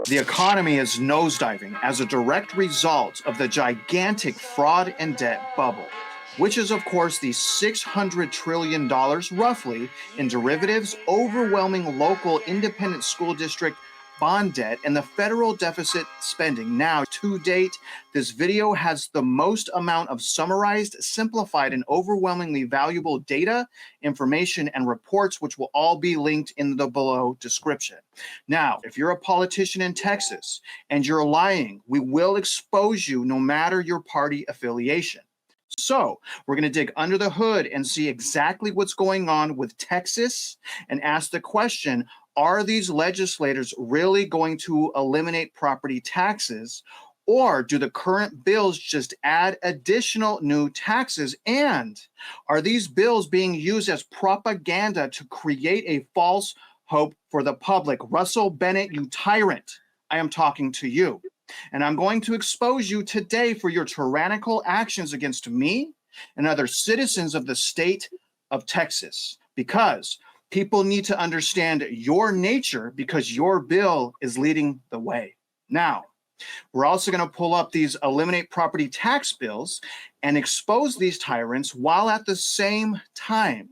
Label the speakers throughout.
Speaker 1: The economy is nosediving as a direct result of the gigantic fraud and debt bubble, which is, of course, the $600 trillion roughly in derivatives, overwhelming local independent school district bond debt, and the federal deficit spending. Now, to date, this video has the most amount of summarized, simplified, and overwhelmingly valuable data, information, and reports, which will all be linked in the below description. Now, if you're a politician in Texas and you're lying, we will expose you no matter your party affiliation. So we're going to dig under the hood and see exactly what's going on with Texas and ask the question, are these legislators really going to eliminate property taxes, or do the current bills just add additional new taxes? And are these bills being used as propaganda to create a false hope for the public? Russell Bennett, you tyrant, I am talking to you. And I'm going to expose you today for your tyrannical actions against me and other citizens of the state of Texas, because people need to understand your nature, because your bill is leading the way. Now, we're also going to pull up these eliminate property tax bills and expose these tyrants, while at the same time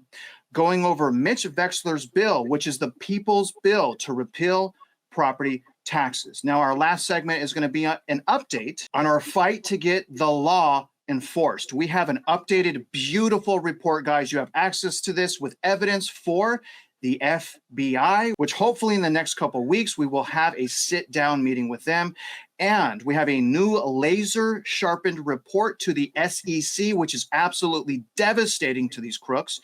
Speaker 1: going over Mitch Vexler's bill, which is the people's bill to repeal property taxes. Now, our last segment is going to be an update on our fight to get the law enforced. We have an updated, beautiful report, guys. You have access to this with evidence for the FBI, which hopefully in the next couple of weeks, we will have a sit-down meeting with them. And we have a new laser sharpened report to the SEC, which is absolutely devastating to these crooks.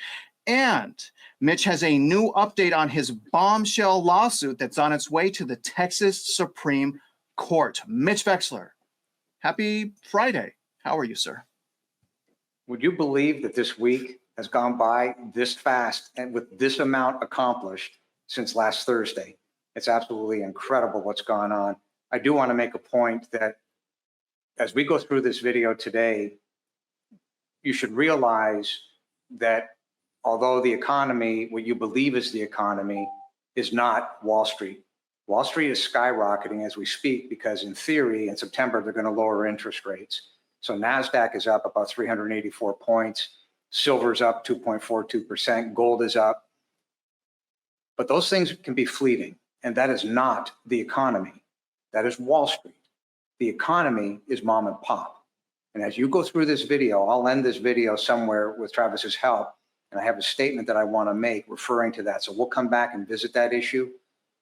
Speaker 1: And Mitch has a new update on his bombshell lawsuit that's on its way to the Texas Supreme Court. Mitch Vexler, happy Friday. How are you, sir?
Speaker 2: Would you believe that this week has gone by this fast and with this amount accomplished since last Thursday? It's absolutely incredible what's gone on. I do want to make a point that as we go through this video today, you should realize that although the economy, what you believe is the economy, is not Wall Street. Wall Street is skyrocketing as we speak because in theory, in September, they're going to lower interest rates. So NASDAQ is up about 384 points. Silver's up 2.42%. Gold is up. But those things can be fleeting. And that is not the economy. That is Wall Street. The economy is mom and pop. And as you go through this video, I'll end this video somewhere with Travis's help. And I have a statement that I want to make referring to that. So we'll come back and visit that issue.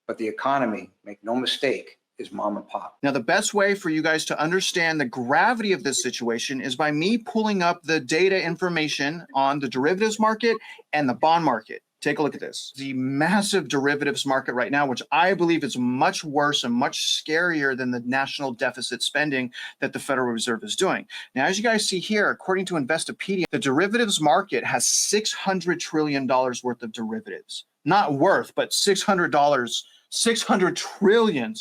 Speaker 2: But the economy, make no mistake, is mom and pop.
Speaker 1: Now, the best way for you guys to understand the gravity of this situation is by me pulling up the data information on the derivatives market and the bond market. Take a look at this. The massive derivatives market right now, which I believe is much worse and much scarier than the national deficit spending that the Federal Reserve is doing. Now, as you guys see here, according to Investopedia, the derivatives market has $600 trillion worth of derivatives. Not worth, but $600 trillion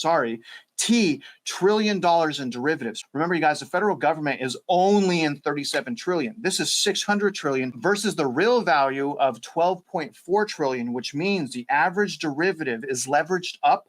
Speaker 1: in derivatives. Remember, you guys, the federal government is only in 37 trillion. This is 600 trillion versus the real value of 12.4 trillion, which means the average derivative is leveraged up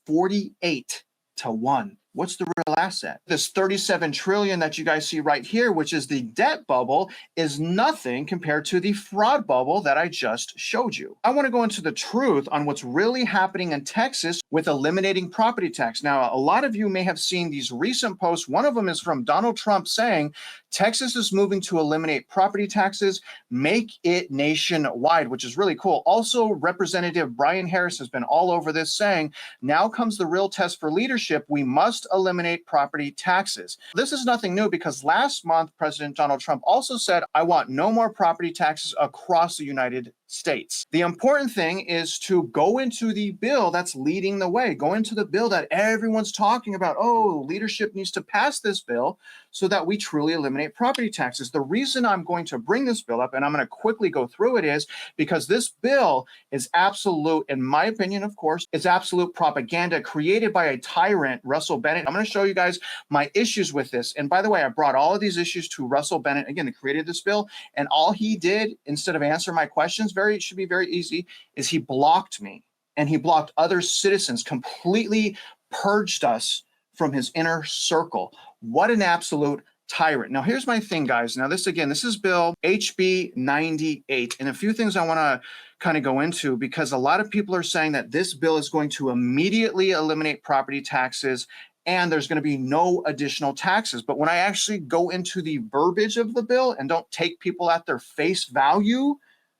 Speaker 1: 48 to 1. What's the real asset? This 37 trillion that you guys see right here, which is the debt bubble, is nothing compared to the fraud bubble that I just showed you. I want to go into the truth on what's really happening in Texas with eliminating property tax. Now, a lot of you may have seen these recent posts. One of them is from Donald Trump saying Texas is moving to eliminate property taxes, make it nationwide, which is really cool. Also, Representative Brian Harris has been all over this saying, now comes the real test for leadership. We must eliminate property taxes. This is nothing new because last month, President Donald Trump also said, I want no more property taxes across the United States. The important thing is to go into the bill that's leading the way. Go into the bill that everyone's talking about. Oh, leadership needs to pass this bill so that we truly eliminate property taxes. The reason I'm going to bring this bill up, and I'm going to quickly go through it, is because this bill is absolute, in my opinion, of course, it's absolute propaganda created by a tyrant, Russell Bennett. I'm going to show you guys my issues with this. And by the way, I brought all of these issues to Russell Bennett, again, who created this bill. And all he did, instead of answer my questions, it should be very easy, is he blocked me. And he blocked other citizens, completely purged us from his inner circle. What an absolute tyrant. Now, here's my thing, guys. Now, this is Bill HB 98. And a few things I want to kind of go into, because a lot of people are saying that this bill is going to immediately eliminate property taxes and there's going to be no additional taxes. But when I actually go into the verbiage of the bill and don't take people at their face value,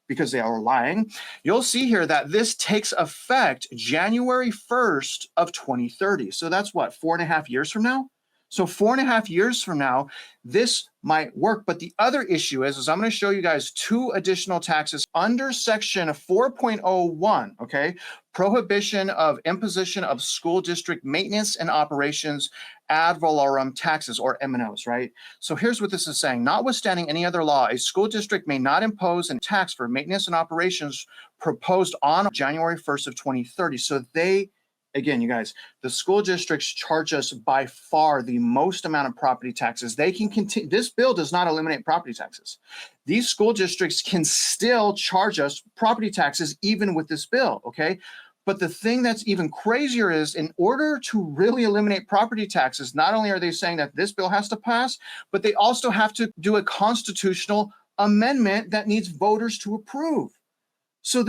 Speaker 1: because they are lying, you'll see here that this takes effect January 1st of 2030. So that's what, 4.5 years from now? So 4.5 years from now, this might work. But the other issue is I'm going to show you guys 2 additional taxes under section 4.01, okay? Prohibition of imposition of school district maintenance and operations ad valorem taxes, or M&Os, right? So here's what this is saying. Notwithstanding any other law, a school district may not impose a tax for maintenance and operations proposed on January 1st of 2030. So again, you guys, the school districts charge us by far the most amount of property taxes. They can continue. This bill does not eliminate property taxes. These school districts can still charge us property taxes even with this bill, okay? But the thing that's even crazier is, in order to really eliminate property taxes, not only are they saying that this bill has to pass, but they also have to do a constitutional amendment that needs voters to approve. So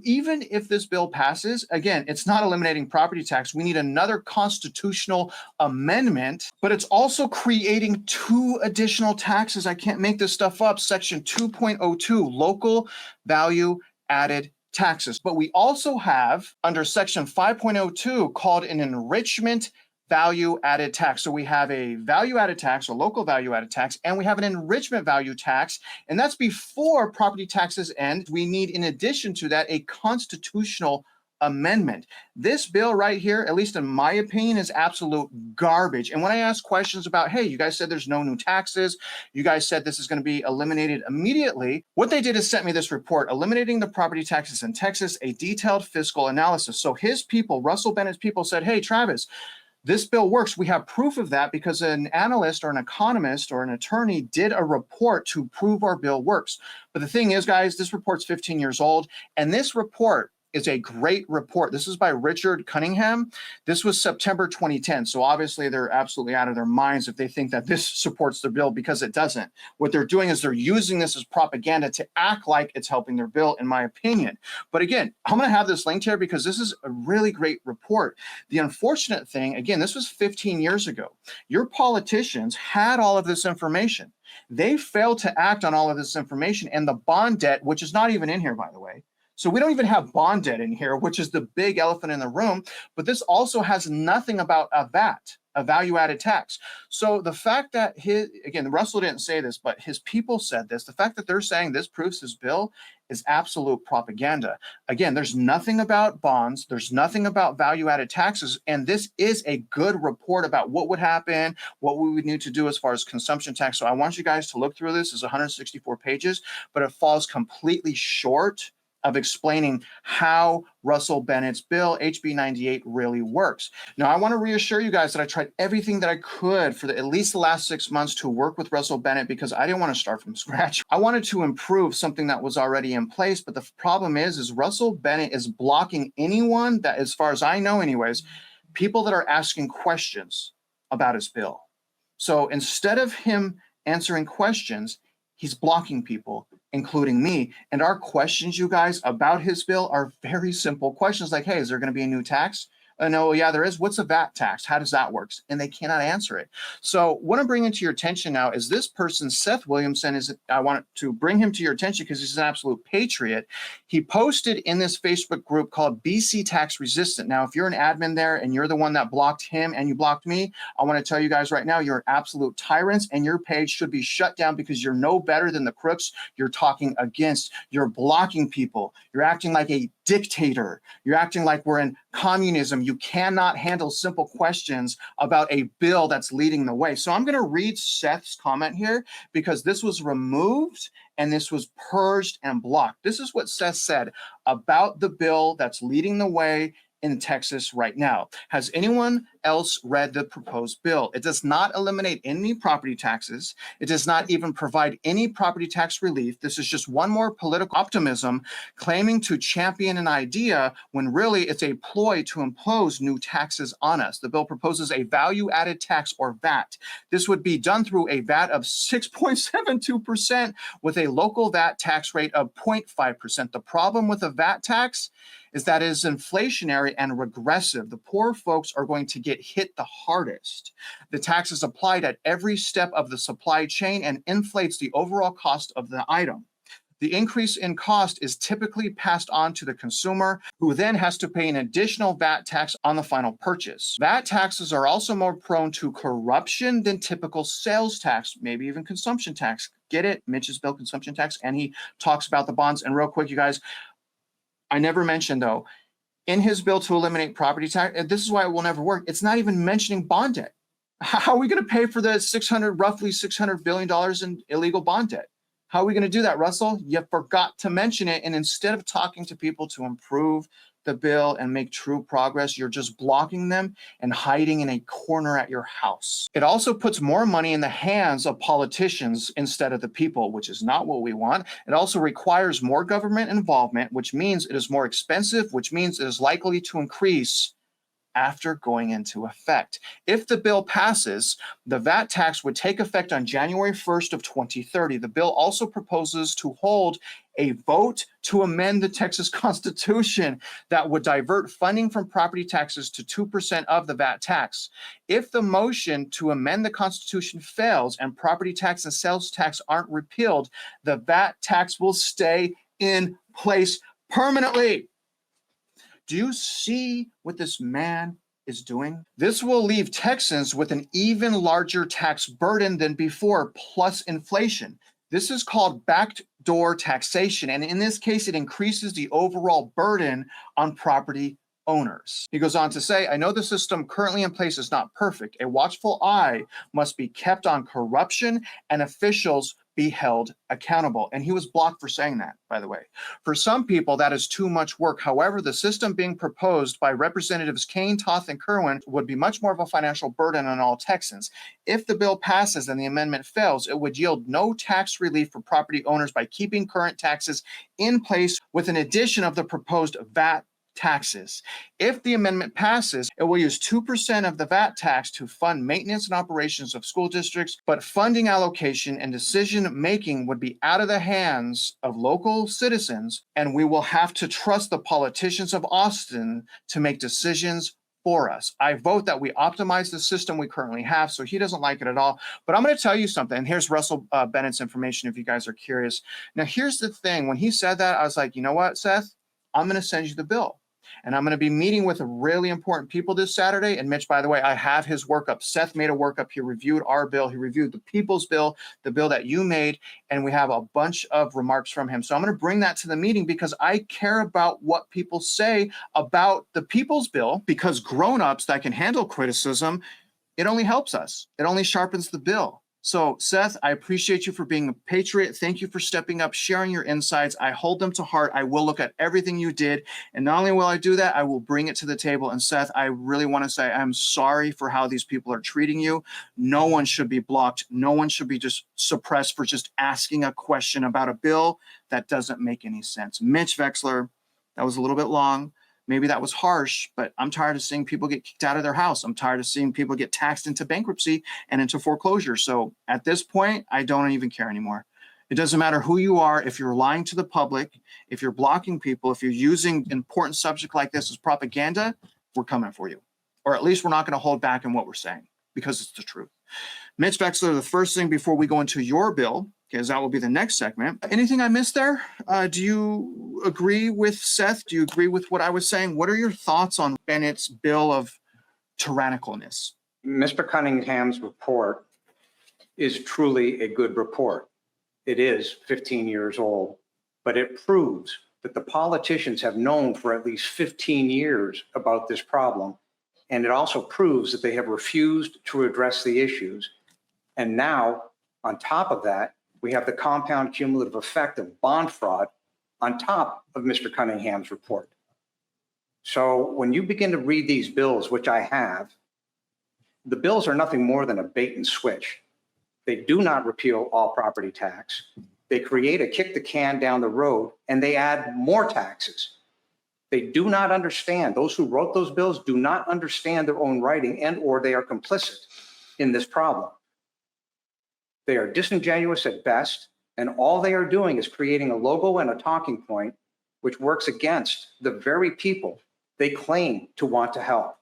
Speaker 1: even if this bill passes, again, it's not eliminating property tax. We need another constitutional amendment, but it's also creating 2 additional taxes. I can't make this stuff up. Section 2.02, local value added taxes. But we also have under section 5.02 called an enrichment value added tax. So we have a value added tax, a local value added tax, and we have an enrichment value tax, and that's before property taxes end. We need, in addition to that, a constitutional amendment. This bill right here, at least in my opinion, is absolute garbage. And when I ask questions about, hey, you guys said there's no new taxes, you guys said this is going to be eliminated immediately, what they did is sent me this report, Eliminating the Property Taxes in Texas, a detailed fiscal analysis. So his people, Russell Bennett's people, said, hey, Travis, this bill works. We have proof of that because an analyst or an economist or an attorney did a report to prove our bill works. But the thing is, guys, this report's 15 years old, and this report is a great report. This is by Richard Cunningham. This was September 2010. So obviously they're absolutely out of their minds if they think that this supports their bill, because it doesn't. What they're doing is they're using this as propaganda to act like it's helping their bill, in my opinion. But again, I'm going to have this linked here because this is a really great report. The unfortunate thing, again, this was 15 years ago. Your politicians had all of this information. They failed to act on all of this information, and the bond debt, which is not even in here, by the way. So we don't even have bond debt in here, which is the big elephant in the room. But this also has nothing about a VAT, a value-added tax. So the fact that again, Russell didn't say this, but his people said this. The fact that they're saying this proves his bill is absolute propaganda. Again, there's nothing about bonds. There's nothing about value-added taxes. And this is a good report about what would happen, what we would need to do as far as consumption tax. So I want you guys to look through this. It's 164 pages, but it falls completely short of explaining how Russell Bennett's bill, HB 98, really works. Now, I want to reassure you guys that I tried everything that I could for at least the last 6 months to work with Russell Bennett, because I didn't want to start from scratch. I wanted to improve something that was already in place, but the problem is Russell Bennett is blocking anyone that, as far as I know anyways, people that are asking questions about his bill. So instead of him answering questions, he's blocking people, including me. And our questions, you guys, about his bill are very simple questions like, hey, is there going to be a new tax? No, yeah, there is. What's a VAT tax? How does that work? And they cannot answer it. So what I'm bringing to your attention now is this person, Seth Williamson, I want to bring him to your attention because he's an absolute patriot. He posted in this Facebook group called BC Tax Resistant. Now, if you're an admin there and you're the one that blocked him and you blocked me, I want to tell you guys right now, you're absolute tyrants and your page should be shut down because you're no better than the crooks you're talking against. You're blocking people. You're acting like a dictator. You're acting like we're in communism. You cannot handle simple questions about a bill that's leading the way. So I'm going to read Seth's comment here because this was removed and this was purged and blocked. This is what Seth said about the bill that's leading the way in Texas right now. Has anyone else read the proposed bill? It does not eliminate any property taxes. It does not even provide any property tax relief. This is just one more political optimism claiming to champion an idea when really it's a ploy to impose new taxes on us. The bill proposes a value-added tax, or VAT. This would be done through a VAT of 6.72% with a local VAT tax rate of 0.5%. The problem with a VAT tax is that it is inflationary and regressive. The poor folks are going to get hit the hardest. The tax is applied at every step of the supply chain and inflates the overall cost of the item. The increase in cost is typically passed on to the consumer, who then has to pay an additional VAT tax on the final purchase. VAT taxes are also more prone to corruption than typical sales tax, maybe even consumption tax. Get it? Mitch's bill, consumption tax, and he talks about the bonds. And real quick, you guys, I never mentioned, though, in his bill to eliminate property tax, and this is why it will never work, it's not even mentioning bond debt. How are we going to pay for the roughly $600 billion in illegal bond debt? How are we going to do that, Russell? You forgot to mention it. And instead of talking to people to improve the bill and make true progress, you're just blocking them and hiding in a corner at your house. It also puts more money in the hands of politicians instead of the people, which is not what we want. It also requires more government involvement, which means it is more expensive, which means it is likely to increase after going into effect. If the bill passes, the VAT tax would take effect on January 1st of 2030. The bill also proposes to hold a vote to amend the Texas Constitution that would divert funding from property taxes to 2% of the VAT tax. If the motion to amend the Constitution fails and property tax and sales tax aren't repealed, the VAT tax will stay in place permanently. Do you see what this man is doing? This will leave Texans with an even larger tax burden than before, plus inflation. This is called backdoor taxation, and in this case, it increases the overall burden on property owners. He goes on to say, I know the system currently in place is not perfect. A watchful eye must be kept on corruption and officials be held accountable. And he was blocked for saying that, by the way. For some people, that is too much work. However, the system being proposed by Representatives Kane, Toth, and Kerwin would be much more of a financial burden on all Texans. If the bill passes and the amendment fails, it would yield no tax relief for property owners by keeping current taxes in place with an addition of the proposed VAT taxes. If the amendment passes, it will use 2% of the VAT tax to fund maintenance and operations of school districts, but funding allocation and decision making would be out of the hands of local citizens, and we will have to trust the politicians of Austin to make decisions for us. I vote that we optimize the system we currently have, so he doesn't like it at all. But I'm going to tell you something, and here's Russell Bennett's information if you guys are curious. Now, here's the thing. When he said that, I was like, you know what, Seth? I'm going to send you the bill. And I'm going to be meeting with really important people this Saturday. And Mitch, by the way, I have his workup. Seth made a workup. He reviewed our bill. He reviewed the people's bill, the bill that you made. And we have a bunch of remarks from him. So I'm going to bring that to the meeting because I care about what people say about the people's bill, because grown-ups that can handle criticism, it only helps us. It only sharpens the bill. So, Seth, I appreciate you for being a patriot. Thank you for stepping up, sharing your insights. I hold them to heart. I will look at everything you did. And not only will I do that, I will bring it to the table. And Seth, I really want to say I'm sorry for how these people are treating you. No one should be blocked. No one should be just suppressed for just asking a question about a bill that doesn't make any sense. Mitch Vexler, that was a little bit long. Maybe that was harsh, but I'm tired of seeing people get kicked out of their house. I'm tired of seeing people get taxed into bankruptcy and into foreclosure. So at this point, I don't even care anymore. It doesn't matter who you are. If you're lying to the public, if you're blocking people, if you're using important subject like this as propaganda, we're coming for you. Or at least we're not going to hold back in what we're saying because it's the truth. Mitch Vexler, the first thing before we go into your bill, because that will be the next segment. Anything I missed there? Do you agree with Seth? Do you agree with what I was saying? What are your thoughts on Bennett's bill of tyrannicalness?
Speaker 2: Mr. Cunningham's report is truly a good report. It is 15 years old, but it proves that the politicians have known for at least 15 years about this problem. And it also proves that they have refused to address the issues. And now, on top of that, we have the compound cumulative effect of bond fraud on top of Mr. Cunningham's report. So when you begin to read these bills, which I have, the bills are nothing more than a bait and switch. They do not repeal all property tax. They create a kick the can down the road, and they add more taxes. They do not understand, those who wrote those bills do not understand their own writing, and or they are complicit in this problem. They are disingenuous at best, and all they are doing is creating a logo and a talking point which works against the very people they claim to want to help.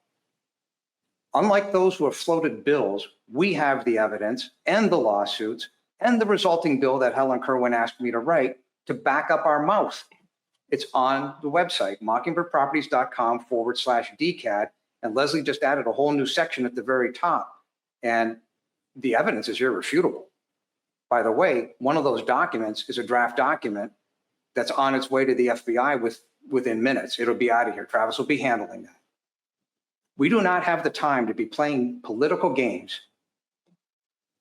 Speaker 2: Unlike those who have floated bills, we have the evidence and the lawsuits and the resulting bill that Helen Kerwin asked me to write to back up our mouth. It's on the website, mockingbirdproperties.com/DCAD. And Leslie just added a whole new section at the very top. And the evidence is irrefutable. By the way, one of those documents is a draft document that's on its way to the FBI within minutes. It'll be out of here. Travis will be handling that. We do not have the time to be playing political games.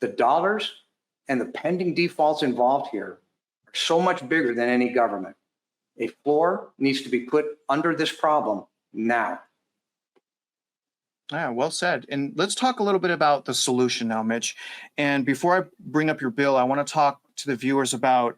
Speaker 2: The dollars and the pending defaults involved here are so much bigger than any government. A floor needs to be put under this problem now.
Speaker 1: Yeah, well said. And let's talk a little bit about the solution now, Mitch. And before I bring up your bill, I want to talk to the viewers about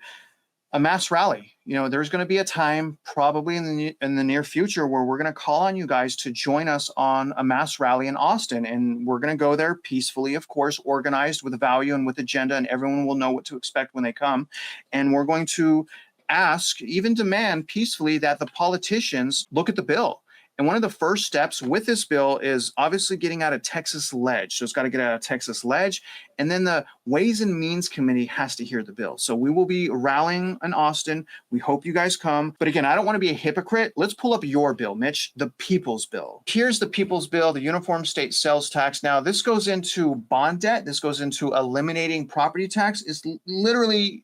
Speaker 1: a mass rally. You know, there's going to be a time probably in the near future where we're going to call on you guys to join us on a mass rally in Austin. And we're going to go there peacefully, of course, organized with value and with agenda, and everyone will know what to expect when they come. And we're going to ask, even demand peacefully, that the politicians look at the bill. And one of the first steps with this bill is obviously getting out of Texas ledge. So it's got to get out of Texas ledge. And then the Ways and Means Committee has to hear the bill. So we will be rallying in Austin. We hope you guys come. But again, I don't want to be a hypocrite. Let's pull up your bill, Mitch, the People's Bill. Here's the People's Bill, the Uniform State Sales Tax. Now, this goes into bond debt. This goes into eliminating property tax. It's literally...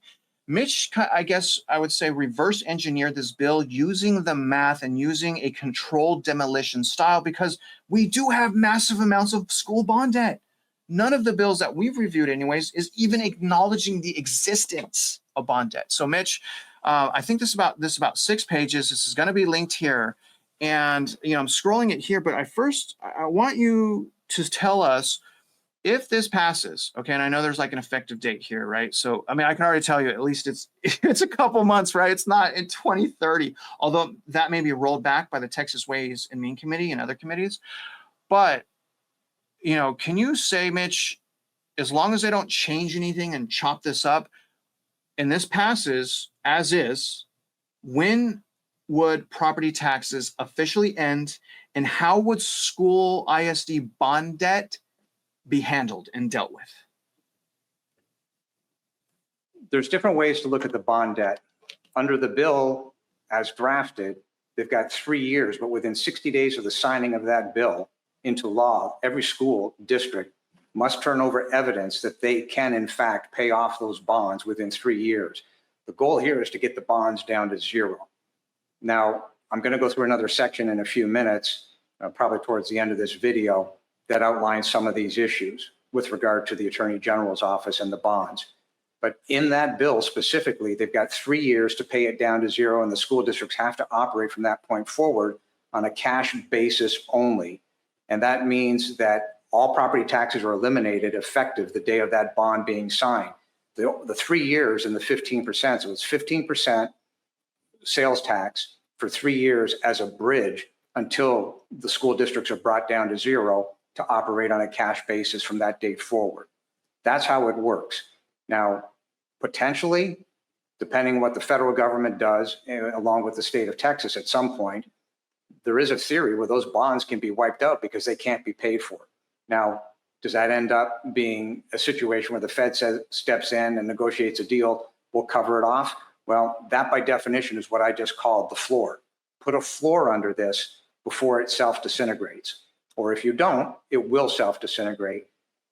Speaker 1: Mitch, I guess I would say, reverse engineered this bill using the math and using a controlled demolition style, because we do have massive amounts of school bond debt. None of the bills that we've reviewed anyways is even acknowledging the existence of bond debt. So Mitch, I think this is about 6 pages. This is going to be linked here. And, you know, I'm scrolling it here, but I want you to tell us, if this passes, okay, and I know there's like an effective date here, right? So, I mean, I can already tell you, at least it's a couple months, right? It's not in 2030, although that may be rolled back by the Texas Ways and Means Committee and other committees. But, you know, can you say, Mitch, as long as they don't change anything and chop this up, and this passes as is, when would property taxes officially end, and how would school ISD bond debt be handled and dealt with?
Speaker 2: There's different ways to look at the bond debt. Under the bill as drafted, they've got 3 years, but within 60 days of the signing of that bill into law, every school district must turn over evidence that they can in fact pay off those bonds within 3 years. The goal here is to get the bonds down to zero. Now, I'm going to go through another section in a few minutes, probably towards the end of this video, that outlines some of these issues with regard to the Attorney General's office and the bonds. But in that bill specifically, they've got 3 years to pay it down to zero, and the school districts have to operate from that point forward on a cash basis only. And that means that all property taxes are eliminated effective the day of that bond being signed. The 3 years and the 15%, so it's 15% sales tax for 3 years as a bridge until the school districts are brought down to zero to operate on a cash basis from that date forward. That's how it works. Now, potentially, depending on what the federal government does, along with the state of Texas at some point, there is a theory where those bonds can be wiped out because they can't be paid for. Now, does that end up being a situation where the Fed steps in and negotiates a deal, will cover it off? Well, that by definition is what I just called the floor. Put a floor under this before it self-disintegrates. Or if you don't, it will self-disintegrate.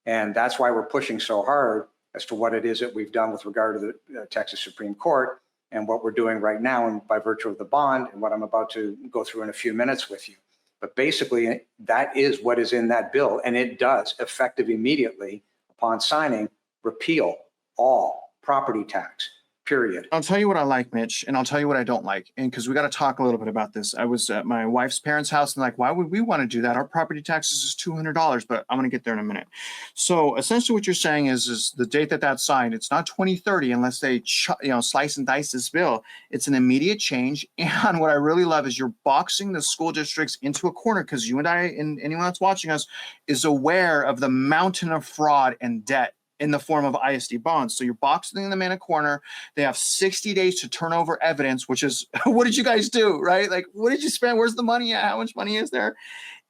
Speaker 2: And that's why we're pushing so hard as to what it is that we've done with regard to the Texas Supreme Court and what we're doing right now, and by virtue of the bond and what I'm about to go through in a few minutes with you. But basically, that is what is in that bill, and it does, effective immediately upon signing, repeal all property tax. period.
Speaker 1: I'll tell you what I like, Mitch, and I'll tell you what I don't like. And because we got to talk a little bit about this. I was at my wife's parents' house and like, why would we want to do that? Our property taxes is $200, but I'm going to get there in a minute. So essentially what you're saying is the date that that's signed, it's not 2030 unless they slice and dice this bill. It's an immediate change. And what I really love is you're boxing the school districts into a corner, because you and I and anyone that's watching us is aware of the mountain of fraud and debt in the form of ISD bonds. So you're boxing them in a corner. They have 60 days to turn over evidence, which is, what did you guys do, right? Like, what did you spend? Where's the money at? How much money is there?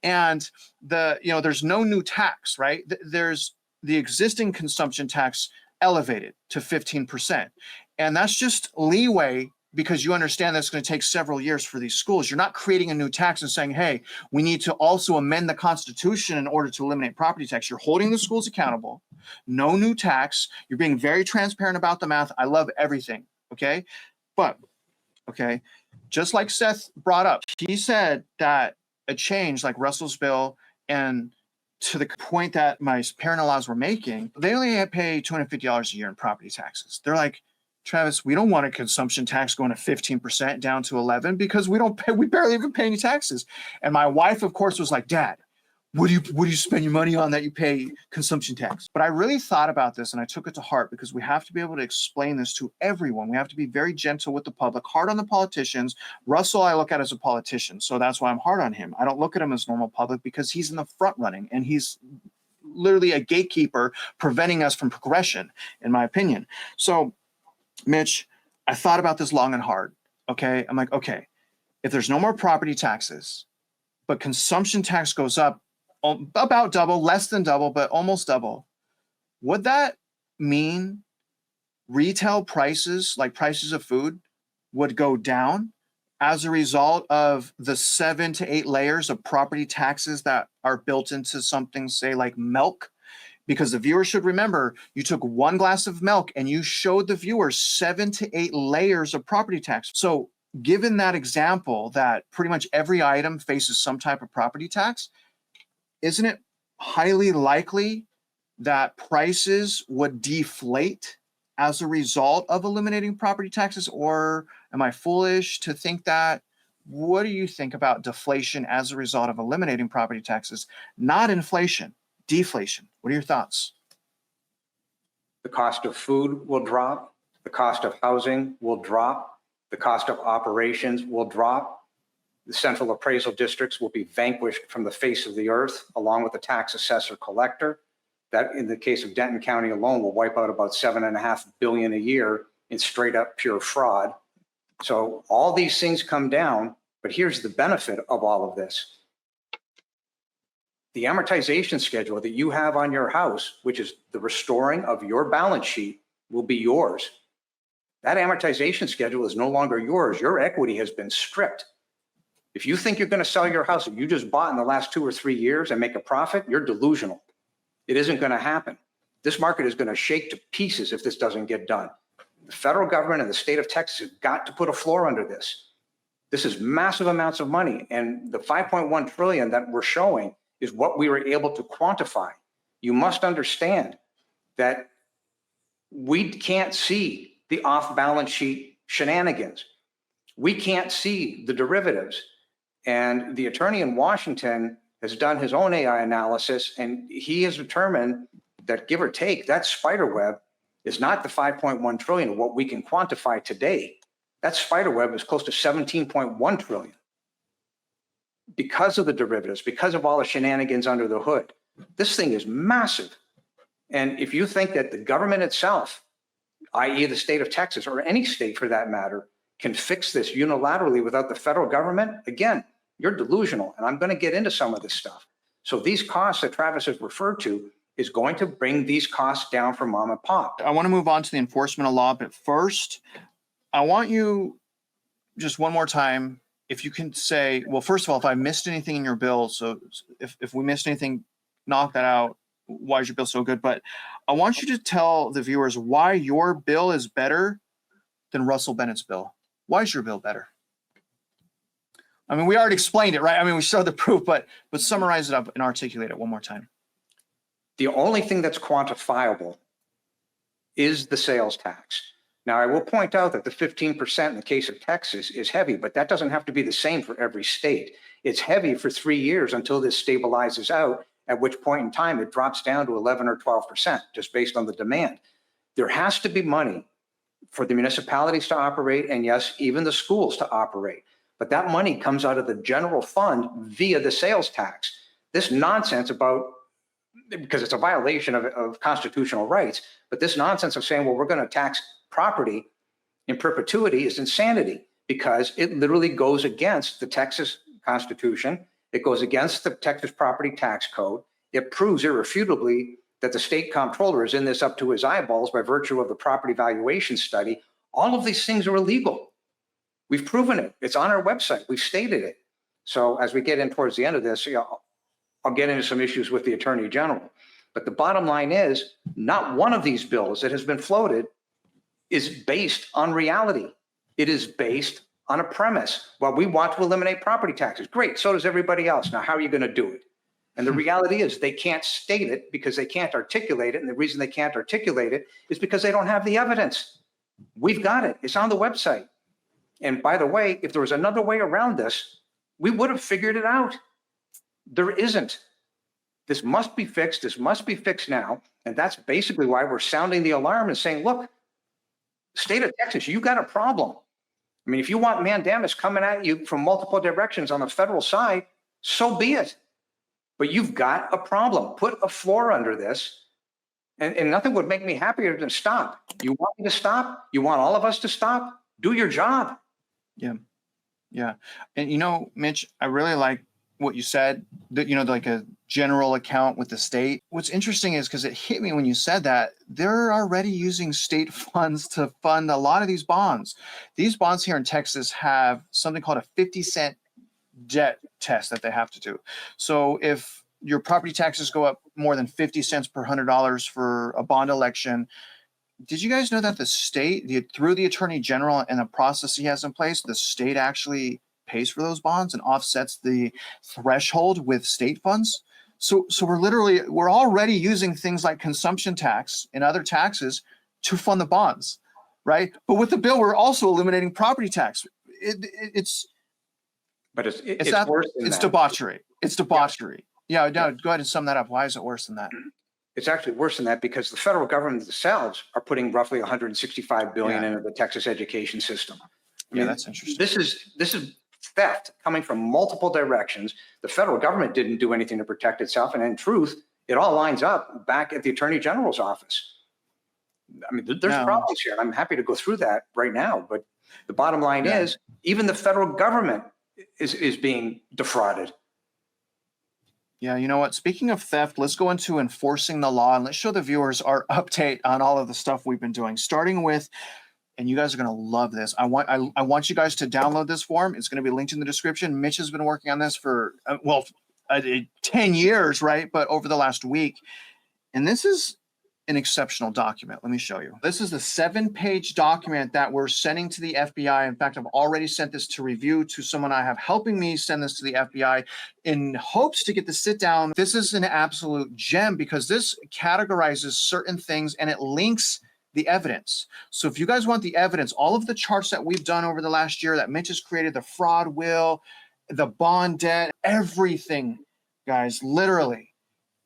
Speaker 1: And there's no new tax, right? There's the existing consumption tax elevated to 15%. And that's just leeway, because you understand that's going to take several years for these schools. You're not creating a new tax and saying, hey, we need to also amend the Constitution in order to eliminate property tax. You're holding the schools accountable. No new tax. You're being very transparent about the math. I love everything. Okay. But, okay, just like Seth brought up, he said that a change like Russell's bill, and to the point that my parent-in-laws were making, they only pay $250 a year in property taxes. They're like, Travis, we don't want a consumption tax going to 15% down to 11 because we barely even pay any taxes. And my wife, of course, was like, Dad, what do you spend your money on that you pay consumption tax? But I really thought about this and I took it to heart, because we have to be able to explain this to everyone. We have to be very gentle with the public, hard on the politicians. Russell, I look at as a politician, so that's why I'm hard on him. I don't look at him as normal public, because he's in the front running and he's literally a gatekeeper preventing us from progression, in my opinion. So Mitch, I thought about this long and hard. Okay. I'm like, okay, if there's no more property taxes, but consumption tax goes up about double, less than double, but almost double, would that mean retail prices, like prices of food, would go down as a result of the 7 to 8 layers of property taxes that are built into something, say like milk? Because the viewer should remember, you took one glass of milk and you showed the viewer 7 to 8 layers of property tax. So given that example that pretty much every item faces some type of property tax, isn't it highly likely that prices would deflate as a result of eliminating property taxes? Or am I foolish to think that? What do you think about deflation as a result of eliminating property taxes? Not inflation. Deflation. What are your thoughts?
Speaker 2: The cost of food will drop. The cost of housing will drop. The cost of operations will drop. The central appraisal districts will be vanquished from the face of the earth, along with the tax assessor collector. That, in the case of Denton County alone, will wipe out about $7.5 billion a year in straight up pure fraud. So all these things come down, but here's the benefit of all of this. The amortization schedule that you have on your house, which is the restoring of your balance sheet, will be yours. That amortization schedule is no longer yours. Your equity has been stripped. If you think you're going to sell your house that you just bought in the last 2 or 3 years and make a profit, you're delusional. It isn't going to happen. This market is going to shake to pieces if this doesn't get done. The federal government and the state of Texas have got to put a floor under this. This is massive amounts of money, and the 5.1 trillion that we're showing is what we were able to quantify. You must understand that we can't see the off-balance sheet shenanigans. We can't see the derivatives. And the attorney in Washington has done his own AI analysis, and he has determined that, give or take, that spider web is not the 5.1 trillion of what we can quantify today. That spider web is close to 17.1 trillion. Because of the derivatives, because of all the shenanigans under the hood. This thing is massive. And if you think that the government itself, i.e. the state of Texas, or any state for that matter, can fix this unilaterally without the federal government, again, you're delusional. And I'm going to get into some of this stuff. So these costs that Travis has referred to is going to bring these costs down for mom and pop.
Speaker 1: I want to move on to the enforcement of law, but first, I want you just one more time, if you can say, well, first of all, if I missed anything in your bill, so if we missed anything, knock that out. Why is your bill so good? But I want you to tell the viewers why your bill is better than Russell Bennett's bill. Why is your bill better? I mean, we already explained it, right? I mean, we showed the proof, but summarize it up and articulate it one more time.
Speaker 2: The only thing that's quantifiable is the sales tax. Now, I will point out that the 15% in the case of Texas is heavy, but that doesn't have to be the same for every state. It's heavy for 3 years until this stabilizes out, at which point in time it drops down to 11 or 12%, just based on the demand. There has to be money for the municipalities to operate, and yes, even the schools to operate. But that money comes out of the general fund via the sales tax. This nonsense about, because it's a violation of constitutional rights, but this nonsense of saying, well, we're going to tax property in perpetuity is insanity, because it literally goes against the Texas Constitution. It goes against the Texas Property Tax Code. It proves irrefutably that the state comptroller is in this up to his eyeballs by virtue of the property valuation study. All of these things are illegal. We've proven it. It's on our website. We've stated it. So as we get in towards the end of this, I'll get into some issues with the Attorney General. But the bottom line is, not one of these bills that has been floated is based on reality. It is based on a premise. Well, we want to eliminate property taxes. Great. So does everybody else. Now, how are you going to do it? And the reality is they can't state it because they can't articulate it. And the reason they can't articulate it is because they don't have the evidence. We've got it. It's on the website. And by the way, if there was another way around this, we would have figured it out. There isn't. This must be fixed. This must be fixed now. And that's basically why we're sounding the alarm and saying, look, state of Texas, you got a problem. I mean, if you want mandamus coming at you from multiple directions on the federal side, so be it. But you've got a problem. Put a floor under this. And nothing would make me happier than stop. You want me to stop? You want all of us to stop? Do your job.
Speaker 1: Yeah. Yeah. And, you know, Mitch, I really like what you said, that, you know, like a general account with the state. What's interesting is, because it hit me when you said that, they're already using state funds to fund a lot of these bonds. These bonds here in Texas have something called a 50-cent debt test that they have to do. So if your property taxes go up more than 50 cents per $100 for a bond election, did you guys know that the state, through the Attorney General and the process he has in place, the state actually pays for those bonds and offsets the threshold with state funds? So we're already using things like consumption tax and other taxes to fund the bonds, right? But with the bill, we're also eliminating property tax. It's
Speaker 2: worse than
Speaker 1: it's
Speaker 2: that.
Speaker 1: debauchery. It's debauchery. Yeah, no, go ahead and sum that up. Why is it worse than that?
Speaker 2: It's actually worse than that, because the federal government themselves are putting roughly $165 billion into the Texas education system. I mean,
Speaker 1: that's interesting.
Speaker 2: This is theft coming from multiple directions. The federal government didn't do anything to protect itself. And in truth, it all lines up back at the Attorney General's office. I mean, there's problems here. I'm happy to go through that right now. But the bottom line is, even the federal government is being defrauded.
Speaker 1: Yeah, you know what? Speaking of theft, let's go into enforcing the law, and let's show the viewers our update on all of the stuff we've been doing, starting with, and you guys are going to love this. I want you guys to download this form. It's going to be linked in the description. Mitch has been working on this for, 10 years, right? But over the last week. And this is an exceptional document. Let me show you. This is the 7-page document that we're sending to the FBI. In fact, I've already sent this to review to someone I have helping me send this to the FBI in hopes to get the sit down. This is an absolute gem, because this categorizes certain things and it links the evidence. So if you guys want the evidence, all of the charts that we've done over the last year that Mitch has created, the fraud will, the bond debt, everything, guys, literally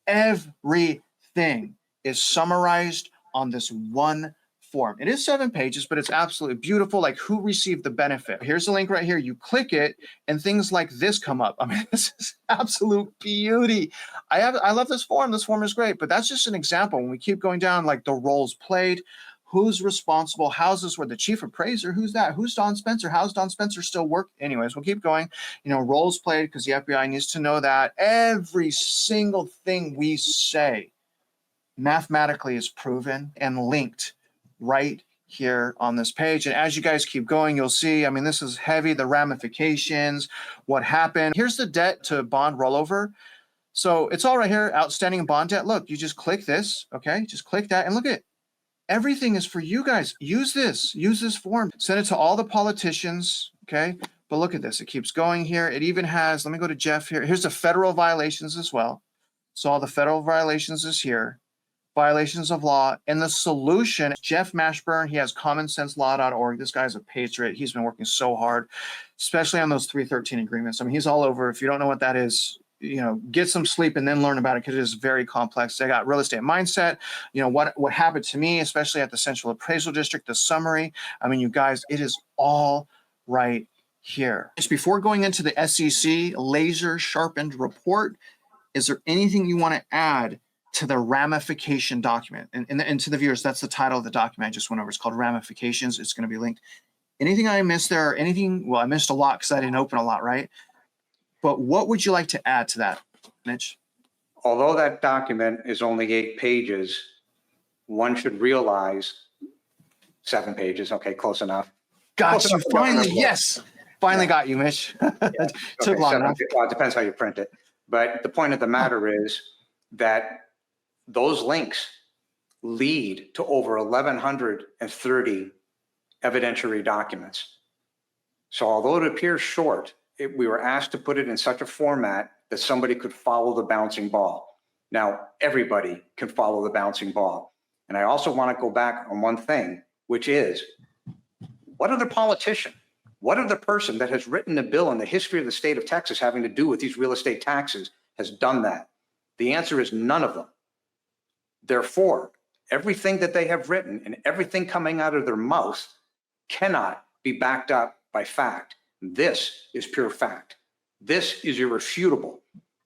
Speaker 1: everything is summarized on this one form. It is 7 pages, but it's absolutely beautiful. Like, who received the benefit? Here's the link right here. You click it and things like this come up. I mean, this is absolute beauty. I love this form. This form is great, but that's just an example. When we keep going down, like the roles played, who's responsible, how's this, where the chief appraiser, who's that? Who's Don Spencer? How's Don Spencer still work? Anyways, we'll keep going. You know, roles played, because the FBI needs to know that every single thing we say mathematically is proven and linked right here on this page. And as you guys keep going, you'll see, I mean, this is heavy, the ramifications, what happened. Here's the debt to bond rollover. So it's all right here, outstanding bond debt. Look, you just click this, okay? Just click that and look at it. Everything is for you guys. Use this form. Send it to all the politicians, okay? But look at this, it keeps going here. It even has, let me go to Jeff here. Here's the federal violations as well. So all the federal violations is here. violations of law. And the solution, Jeff Mashburn, he has commonsenslaw.org. This guy's a patriot. He's been working so hard, especially on those 313 agreements. I mean, he's all over. If you don't know what that is, get some sleep and then learn about it, because it is very complex. They got real estate mindset, what happened to me, especially at the Central Appraisal District, the summary. I mean, you guys, it is all right here. Just before going into the SEC laser sharpened report, is there anything you want to add to the ramification document? And to the viewers, that's the title of the document I just went over. It's called Ramifications. It's going to be linked. Anything I missed there? Anything? Well, I missed a lot because I didn't open a lot, right? But what would you like to add to that, Mitch?
Speaker 2: Although that document is only 8 pages, one should realize 7 pages. Okay, close enough.
Speaker 1: Got you. Finally, yes. Finally got you, Mitch. Took long enough.
Speaker 2: Well, it depends how you print it. But the point of the matter is that those links lead to over 1,130 evidentiary documents. So although it appears short, we were asked to put it in such a format that somebody could follow the bouncing ball. Now, everybody can follow the bouncing ball. And I also want to go back on one thing, which is, what other politician, what other person that has written a bill in the history of the state of Texas having to do with these real estate taxes has done that? The answer is none of them. Therefore, everything that they have written and everything coming out of their mouth cannot be backed up by fact. This is pure fact. This is irrefutable.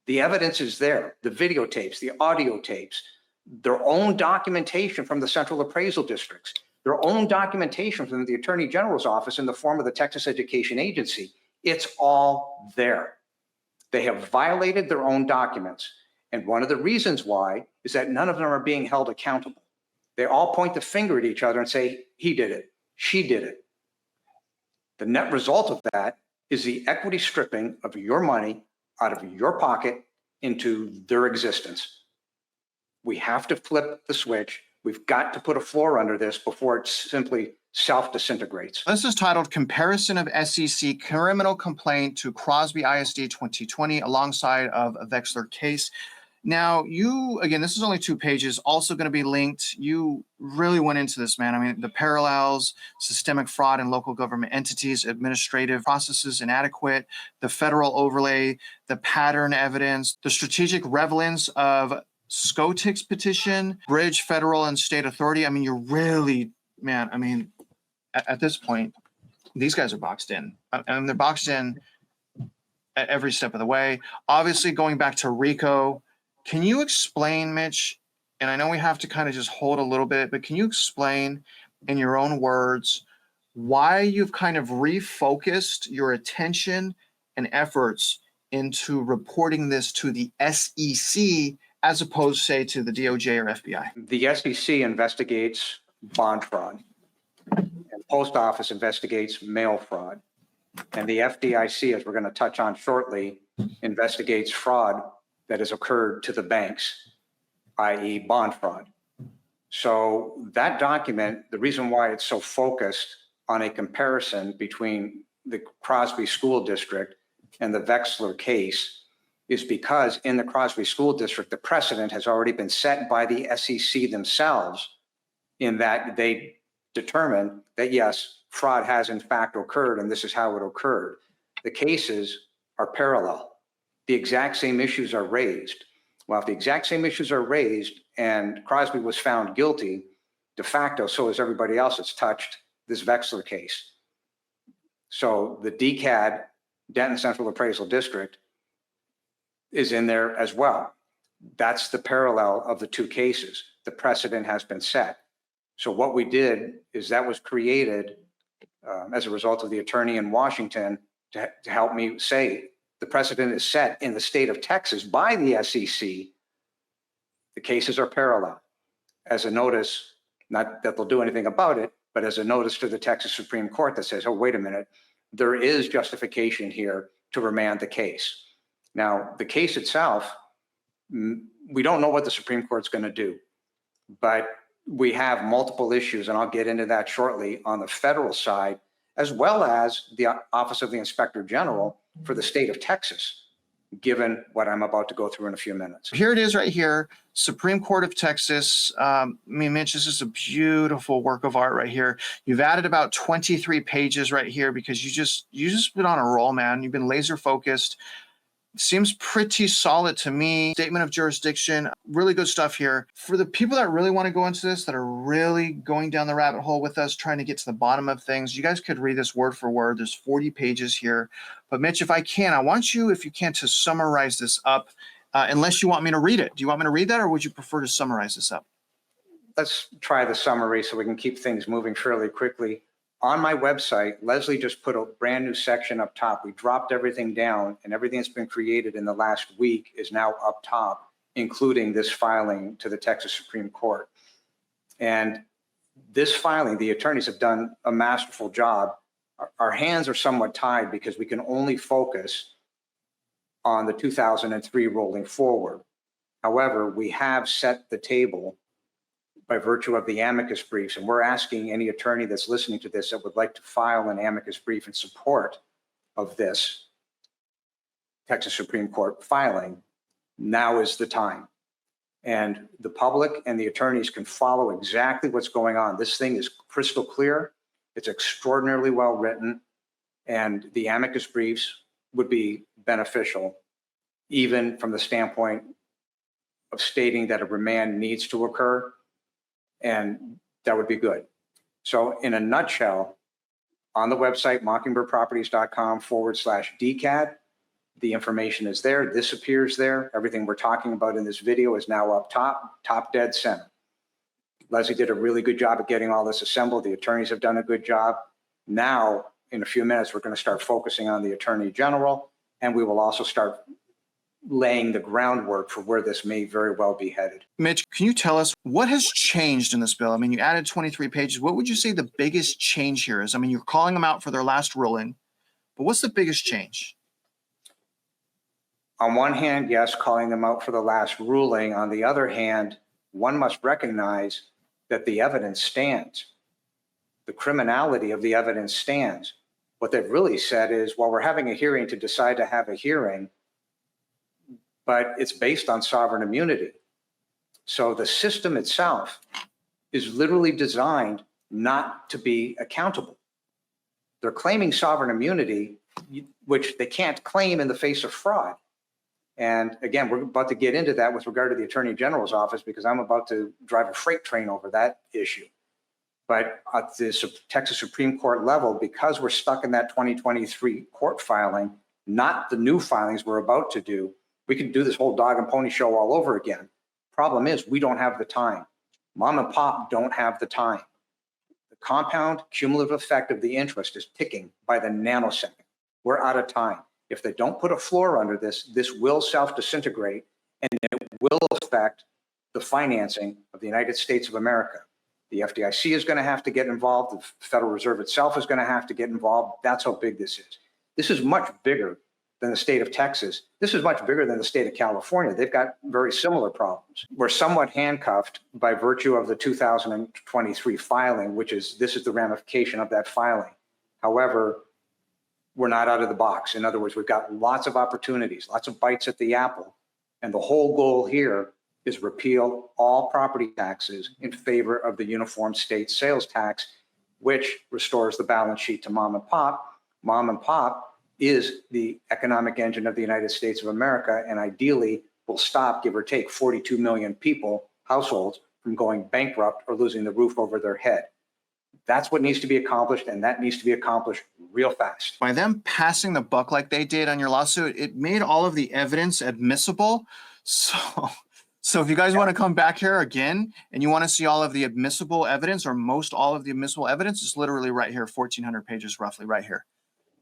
Speaker 2: The evidence is there, the videotapes, the audio tapes, their own documentation from the Central Appraisal Districts, their own documentation from the Attorney General's office in the form of the Texas Education Agency. It's all there. They have violated their own documents. And one of the reasons why is that none of them are being held accountable. They all point the finger at each other and say, he did it, she did it. The net result of that is the equity stripping of your money out of your pocket into their existence. We have to flip the switch. We've got to put a floor under this before it simply self-disintegrates.
Speaker 1: This is titled Comparison of SEC Criminal Complaint to Crosby ISD 2020 alongside of a Vexler case. Now, again, this is only 2 pages, also going to be linked. You really went into this, man. I mean, the parallels, systemic fraud in local government entities, administrative processes inadequate, the federal overlay, the pattern evidence, the strategic relevance of Scotic's petition, bridge federal and state authority. I mean, you're really, man, I mean, at this point, these guys are boxed in. And they're boxed in at every step of the way. Obviously, going back to RICO, can you explain, Mitch, and I know we have to kind of just hold a little bit, but can you explain in your own words why you've kind of refocused your attention and efforts into reporting this to the SEC as opposed, say, to the DOJ or FBI?
Speaker 2: The SEC investigates bond fraud, and the post office investigates mail fraud, and the FDIC, as we're going to touch on shortly, investigates fraud that has occurred to the banks, i.e. bond fraud. So that document, the reason why it's so focused on a comparison between the Crosby School District and the Vexler case is because in the Crosby School District, the precedent has already been set by the SEC themselves in that they determined that, yes, fraud has in fact occurred and this is how it occurred. The cases are parallel. The exact same issues are raised. Well, if the exact same issues are raised and Crosby was found guilty, de facto, so is everybody else that's touched this Vexler case. So the DCAD, Denton Central Appraisal District, is in there as well. That's the parallel of the 2 cases. The precedent has been set. So what we did is that was created as a result of the attorney in Washington to help me say, the precedent is set in the state of Texas by the SEC. The cases are parallel. As a notice, not that they'll do anything about it, but as a notice to the Texas Supreme Court that says, oh, wait a minute, there is justification here to remand the case. Now, the case itself, we don't know what the Supreme Court's going to do, but we have multiple issues, and I'll get into that shortly, on the federal side, as well as the Office of the Inspector General for the state of Texas given what I'm about to go through in a few minutes.
Speaker 1: Here it is right here, Supreme Court of Texas. Mitch, this is a beautiful work of art right here. You've added about 23 pages right here because you just been on a roll, man. You've been laser focused. Seems pretty solid to me. Statement of jurisdiction, really good stuff here. For the people that really want to go into this, that are really going down the rabbit hole with us, trying to get to the bottom of things, you guys could read this word for word. There's 40 pages here. But Mitch, if I can, I want you, if you can, to summarize this up, unless you want me to read it. Do you want me to read that, or would you prefer to summarize this up?
Speaker 2: Let's try the summary so we can keep things moving fairly quickly. On my website, Leslie just put a brand new section up top. We dropped everything down, and everything that's been created in the last week is now up top, including this filing to the Texas Supreme Court. And this filing, the attorneys have done a masterful job. Our hands are somewhat tied because we can only focus on the 2003 rolling forward. However, we have set the table by virtue of the amicus briefs, and we're asking any attorney that's listening to this that would like to file an amicus brief in support of this Texas Supreme Court filing, now is the time. And the public and the attorneys can follow exactly what's going on. This thing is crystal clear. It's extraordinarily well written, and the amicus briefs would be beneficial, even from the standpoint of stating that a remand needs to occur. And that would be good. So in a nutshell, on the website, mockingbirdproperties.com/DCAD, the information is there. This appears there. Everything we're talking about in this video is now up top dead center. Leslie did a really good job at getting all this assembled. The attorneys have done a good job. Now, in a few minutes, we're going to start focusing on the Attorney General, and we will also start laying the groundwork for where this may very well be headed.
Speaker 1: Mitch, can you tell us what has changed in this bill? I mean, you added 23 pages. What would you say the biggest change here is? I mean, you're calling them out for their last ruling, but what's the biggest change?
Speaker 2: On one hand, yes, calling them out for the last ruling. On the other hand, one must recognize that the evidence stands. The criminality of the evidence stands. What they've really said is, well, we're having a hearing to decide to have a hearing, but it's based on sovereign immunity. So the system itself is literally designed not to be accountable. They're claiming sovereign immunity, which they can't claim in the face of fraud. And again, we're about to get into that with regard to the Attorney General's office, because I'm about to drive a freight train over that issue. But at the Texas Supreme Court level, because we're stuck in that 2023 court filing, not the new filings we're about to do, we could do this whole dog and pony show all over again. Problem is, we don't have the time. Mom and pop don't have the time. The compound cumulative effect of the interest is ticking by the nanosecond. We're out of time. If they don't put a floor under this, this will self-disintegrate, and it will affect the financing of the United States of America. The FDIC is going to have to get involved. The Federal Reserve itself is going to have to get involved. That's how big this is. This is much bigger than the state of Texas. This is much bigger than the state of California. They've got very similar problems. We're somewhat handcuffed by virtue of the 2023 filing, this is the ramification of that filing. However, we're not out of the box. In other words, we've got lots of opportunities, lots of bites at the apple. And the whole goal here is repeal all property taxes in favor of the uniform state sales tax, which restores the balance sheet to mom and pop. Mom and pop is the economic engine of the United States of America, and ideally will stop, give or take, 42 million people, households, from going bankrupt or losing the roof over their head. That's what needs to be accomplished, and that needs to be accomplished real fast.
Speaker 1: By them passing the buck like they did on your lawsuit, it made all of the evidence admissible. So if you guys want to come back here again and you want to see all of the admissible evidence, or most all of the admissible evidence, it's literally right here, 1,400 pages roughly right here.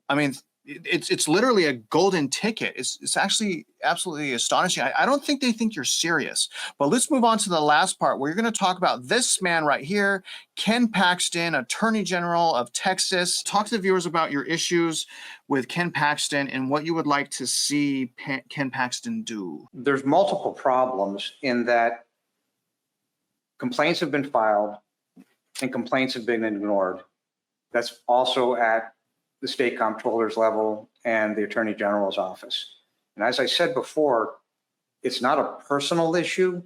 Speaker 1: I mean, it's literally a golden ticket. It's actually absolutely astonishing. I don't think they think you're serious. But let's move on to the last part, where you're going to talk about this man right here, Ken Paxton, Attorney General of Texas. Talk to the viewers about your issues with Ken Paxton and what you would like to see Ken Paxton do.
Speaker 2: There's multiple problems in that complaints have been filed and complaints have been ignored. That's also at the state comptroller's level and the Attorney General's office. And as I said before, it's not a personal issue,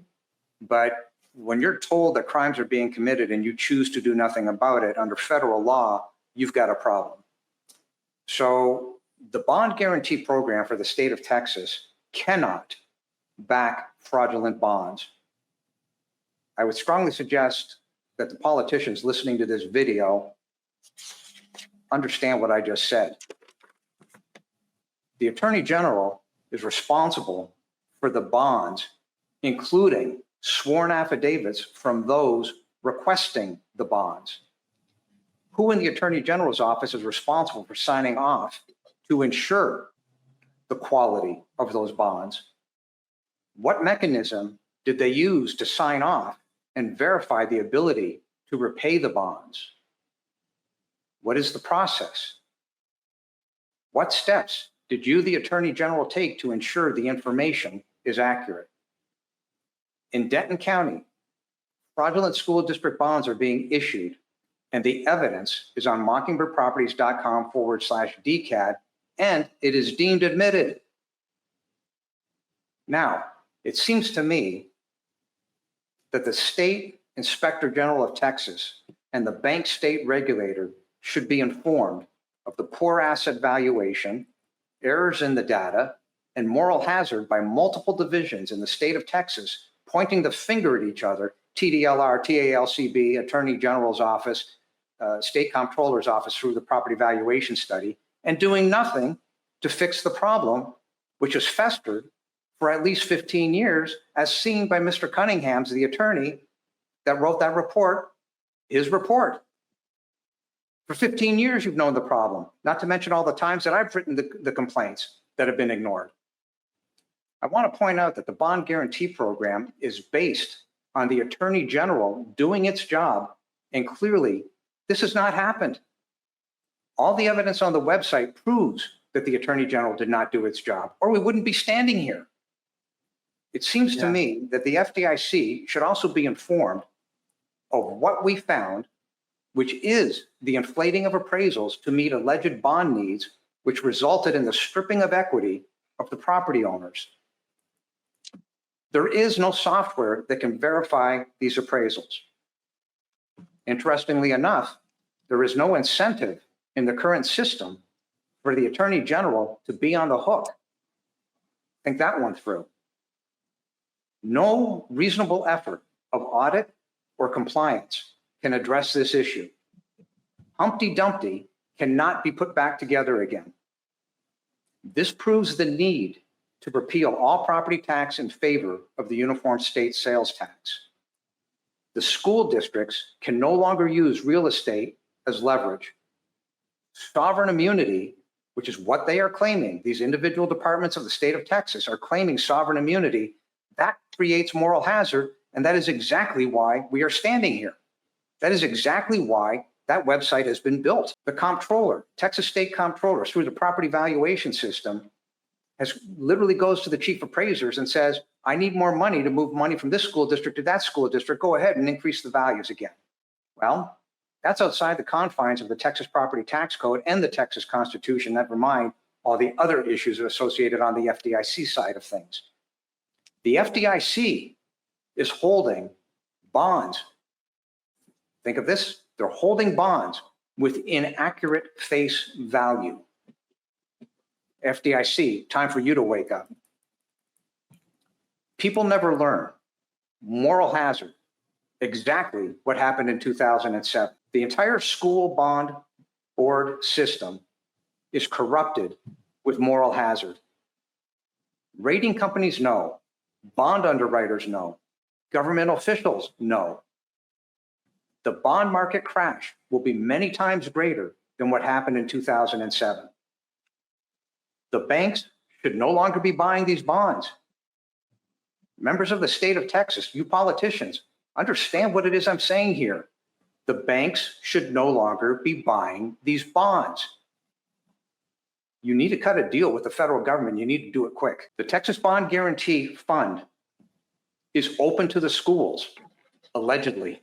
Speaker 2: but when you're told that crimes are being committed and you choose to do nothing about it under federal law, you've got a problem. So the bond guarantee program for the state of Texas cannot back fraudulent bonds. I would strongly suggest that the politicians listening to this video understand what I just said. The Attorney General is responsible for the bonds, including sworn affidavits from those requesting the bonds. Who in the Attorney General's office is responsible for signing off to ensure the quality of those bonds? What mechanism did they use to sign off and verify the ability to repay the bonds? What is the process? What steps did you, the Attorney General, take to ensure the information is accurate? In Denton County, fraudulent school district bonds are being issued, and the evidence is on mockingbirdproperties.com/DCAD, and it is deemed admitted. Now, it seems to me that the State Inspector General of Texas and the bank state regulator should be informed of the poor asset valuation, errors in the data, and moral hazard by multiple divisions in the state of Texas pointing the finger at each other, TDLR, TALCB, Attorney General's office, State Comptroller's office through the property valuation study, and doing nothing to fix the problem, which has festered for at least 15 years, as seen by Mr. Cunningham's, the attorney that wrote that report, his report. For 15 years, you've known the problem, not to mention all the times that I've written the complaints that have been ignored. I want to point out that the bond guarantee program is based on the Attorney General doing its job, and clearly this has not happened. All the evidence on the website proves that the Attorney General did not do its job, or we wouldn't be standing here. It seems to me that the FDIC should also be informed of what we found, which is the inflating of appraisals to meet alleged bond needs, which resulted in the stripping of equity of the property owners. There is no software that can verify these appraisals. Interestingly enough, there is no incentive in the current system for the Attorney General to be on the hook. Think that one through. No reasonable effort of audit or compliance can address this issue. Humpty Dumpty cannot be put back together again. This proves the need to repeal all property tax in favor of the uniform state sales tax. The school districts can no longer use real estate as leverage. Sovereign immunity, which is what they are claiming, these individual departments of the state of Texas are claiming sovereign immunity, that creates moral hazard, and that is exactly why we are standing here. That is exactly why that website has been built. The comptroller, Texas State Comptroller, through the property valuation system, has literally goes to the chief appraisers and says, I need more money to move money from this school district to that school district. Go ahead and increase the values again. Well, that's outside the confines of the Texas Property Tax Code and the Texas Constitution, never mind all the other issues associated on the FDIC side of things. The FDIC is holding bonds. Think of this, they're holding bonds with inaccurate face value. FDIC, time for you to wake up. People never learn. Moral hazard, exactly what happened in 2007. The entire school bond board system is corrupted with moral hazard. Rating companies know, bond underwriters know, government officials know. The bond market crash will be many times greater than what happened in 2007. The banks should no longer be buying these bonds. Members of the state of Texas, you politicians, understand what it is I'm saying here. The banks should no longer be buying these bonds. You need to cut a deal with the federal government. You need to do it quick. The Texas Bond Guarantee Fund is open to the schools, allegedly.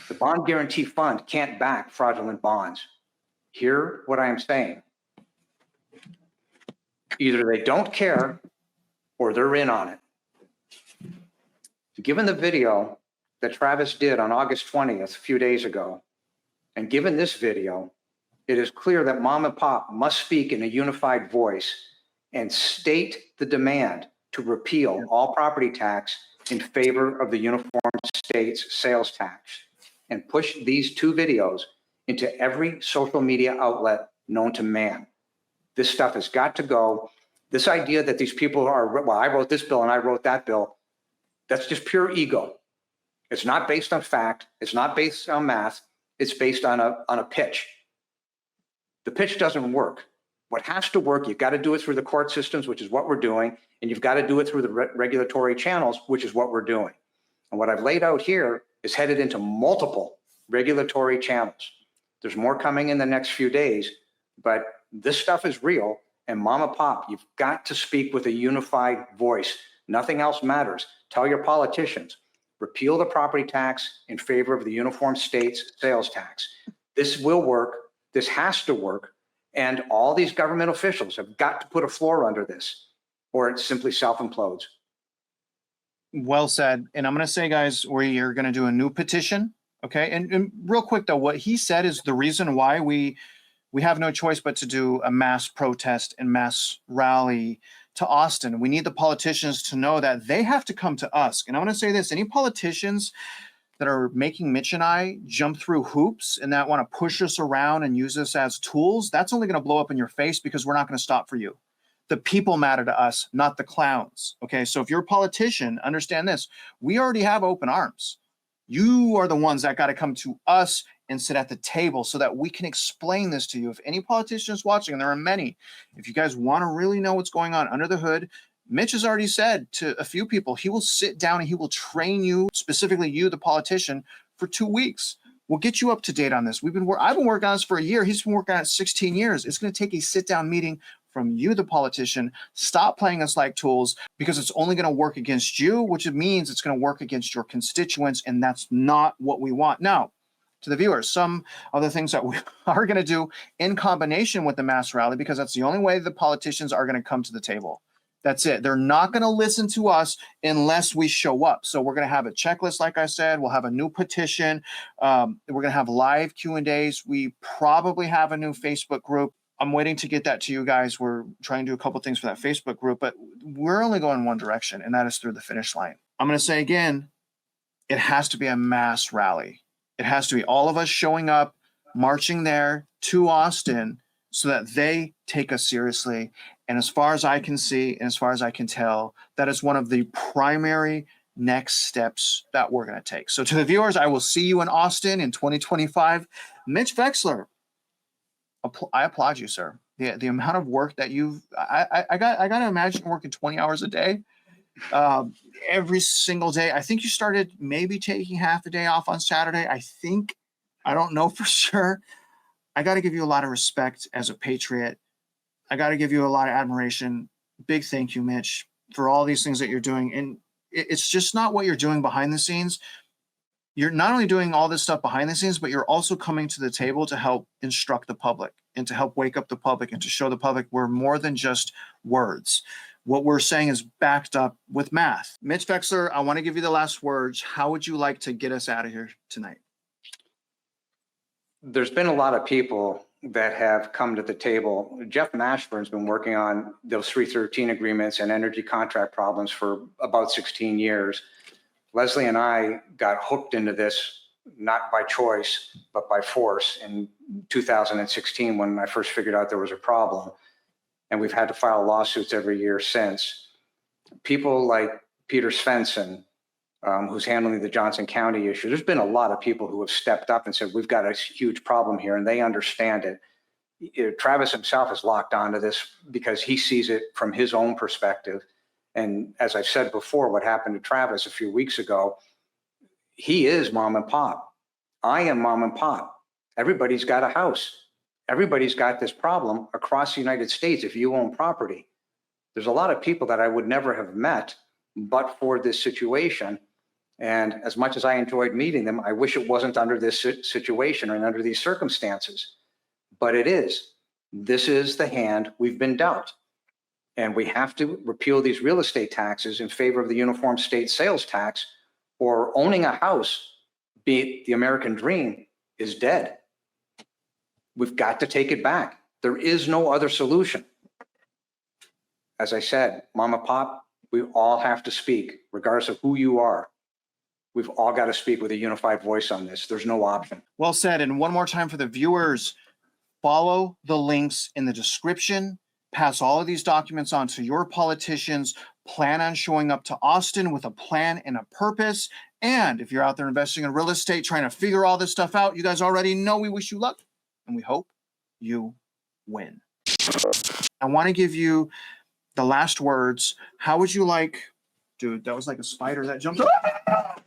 Speaker 2: The Bond Guarantee Fund can't back fraudulent bonds. Hear what I am saying. Either they don't care or they're in on it. Given the video that Travis did on August 20th, a few days ago, and given this video, it is clear that mom and pop must speak in a unified voice and state the demand to repeal all property tax in favor of the uniform states sales tax and push these two videos into every social media outlet known to man. This stuff has got to go. This idea that these people are, well, I wrote this bill and I wrote that bill, that's just pure ego. It's not based on fact. It's not based on math. It's based on a pitch. The pitch doesn't work. What has to work, you've got to do it through the court systems, which is what we're doing, and you've got to do it through the regulatory channels, which is what we're doing. And what I've laid out here is headed into multiple regulatory channels. There's more coming in the next few days, but this stuff is real, and mom and pop, you've got to speak with a unified voice. Nothing else matters. Tell your politicians, repeal the property tax in favor of the uniform states sales tax. This will work. This has to work. And all these government officials have got to put a floor under this, or it simply self-implodes.
Speaker 1: Well said. And I'm going to say, guys, we are going to do a new petition. Okay. And real quick, though, what he said is the reason why we have no choice but to do a mass protest and mass rally to Austin. We need the politicians to know that they have to come to us. And I want to say this, any politicians that are making Mitch and I jump through hoops and that want to push us around and use us as tools, that's only going to blow up in your face because we're not going to stop for you. The people matter to us, not the clowns. Okay, so if you're a politician, understand this. We already have open arms. You are the ones that got to come to us and sit at the table so that we can explain this to you. If any politician is watching, and there are many, if you guys want to really know what's going on under the hood, Mitch has already said to a few people, he will sit down and he will train you, specifically you, the politician, for 2 weeks. We'll get you up to date on this. I've been working on this for a year. He's been working on it 16 years. It's going to take a sit-down meeting from you, the politician. Stop playing us like tools, because it's only going to work against you, which means it's going to work against your constituents, and that's not what we want. Now, to the viewers, some of the things that we are going to do in combination with the mass rally, because that's the only way the politicians are going to come to the table. That's it. They're not going to listen to us unless we show up. So we're going to have a checklist, like I said. We'll have a new petition. We're going to have live Q&As. We probably have a new Facebook group. I'm waiting to get that to you guys. We're trying to do a couple things for that Facebook group, but we're only going one direction, and that is through the finish line. I'm going to say again, it has to be a mass rally. It has to be all of us showing up, marching there to Austin so that they take us seriously. And as far as I can see, and as far as I can tell, that is one of the primary next steps that we're going to take. So to the viewers, I will see you in Austin in 2025. Mitch Vexler, I applaud you, sir. The amount of work that I got to imagine working 20 hours a day, every single day. I think you started maybe taking half a day off on Saturday. I don't know for sure. I got to give you a lot of respect as a patriot. I got to give you a lot of admiration. Big thank you, Mitch, for all these things that you're doing. And it's just not what you're doing behind the scenes. You're not only doing all this stuff behind the scenes, but you're also coming to the table to help instruct the public and to help wake up the public and to show the public we're more than just words. What we're saying is backed up with math. Mitch Vexler, I want to give you the last words. How would you like to get us out of here tonight?
Speaker 2: There's been a lot of people that have come to the table. Jeff Mashburn's been working on those 313 agreements and energy contract problems for about 16 years. Leslie and I got hooked into this, not by choice, but by force in 2016 when I first figured out there was a problem. And we've had to file lawsuits every year since. People like Peter Svensson, who's handling the Johnson County issue. There's been a lot of people who have stepped up and said, we've got a huge problem here, and they understand it. Travis himself has locked onto this because he sees it from his own perspective. And as I've said before, what happened to Travis a few weeks ago, he is mom and pop. I am mom and pop. Everybody's got a house. Everybody's got this problem across the United States if you own property. There's a lot of people that I would never have met but for this situation. And as much as I enjoyed meeting them, I wish it wasn't under this situation and under these circumstances. But it is. This is the hand we've been dealt. And we have to repeal these real estate taxes in favor of the uniform state sales tax, or owning a house, be it the American dream, is dead. We've got to take it back. There is no other solution. As I said, Mom and Pop, we all have to speak, regardless of who you are. We've all got to speak with a unified voice on this. There's no option.
Speaker 1: Well said. And one more time for the viewers, follow the links in the description. Pass all of these documents on to your politicians. Plan on showing up to Austin with a plan and a purpose. And if you're out there investing in real estate, trying to figure all this stuff out, you guys already know we wish you luck and we hope you win. I want to give you the last words. How would you like, dude, that was like a spider that jumped up.